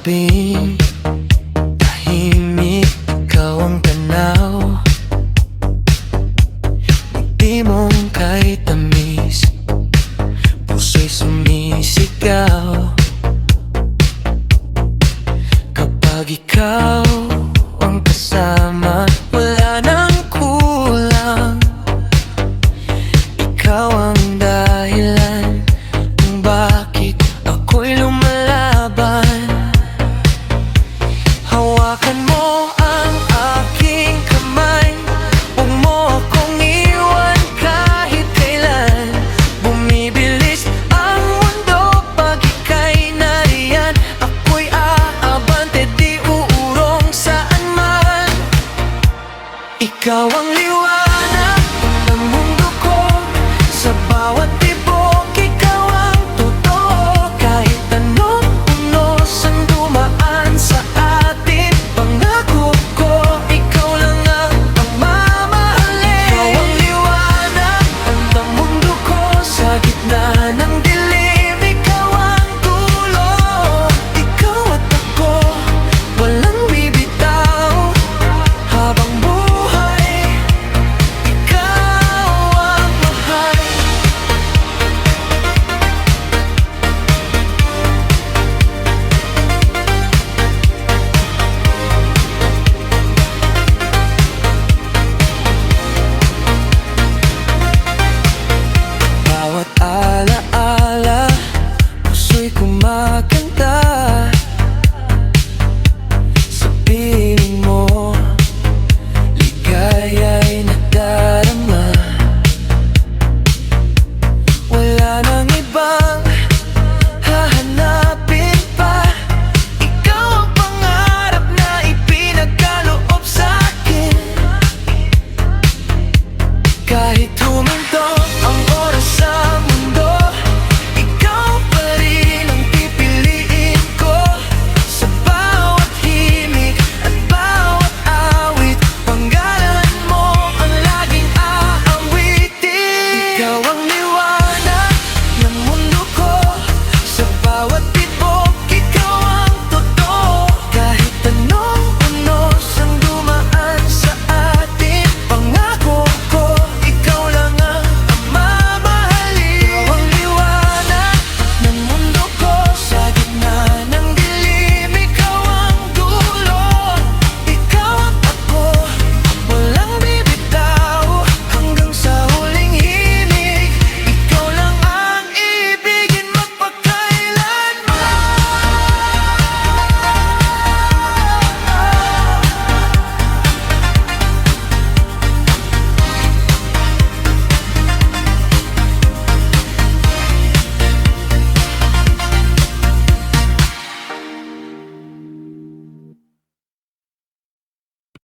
gabing tahimik, ikaw ang tanaw. Ngiti mong kay tamis, puso'y sumisigaw. Kapag ikaw ang kasama, wala nang kulang. Ikaw ang dahilan kung bakit ako'y lumalaban. Hawakan mo ang aking kamay, huwag mo akong iwan kahit kailan. Bumibilis ang mundo pag ika'y nariyan. Ako'y aabante, di uurong saan man. Ikaw ang liwanag ng mundo ko, sa bawat tibok ikaw ang totoo. Kahit anong unos ang dumaan sa atin, pangako ko, ikaw lang ang pagmamahalin. Ikaw ang liwanag ng mundo ko, sa gitna ng dilim, ikaw ang dulo. Ikaw at ako, walang bibitaw. Habang buhay, ikaw ang mahal. Bawat alaala, puso'y kumakanta.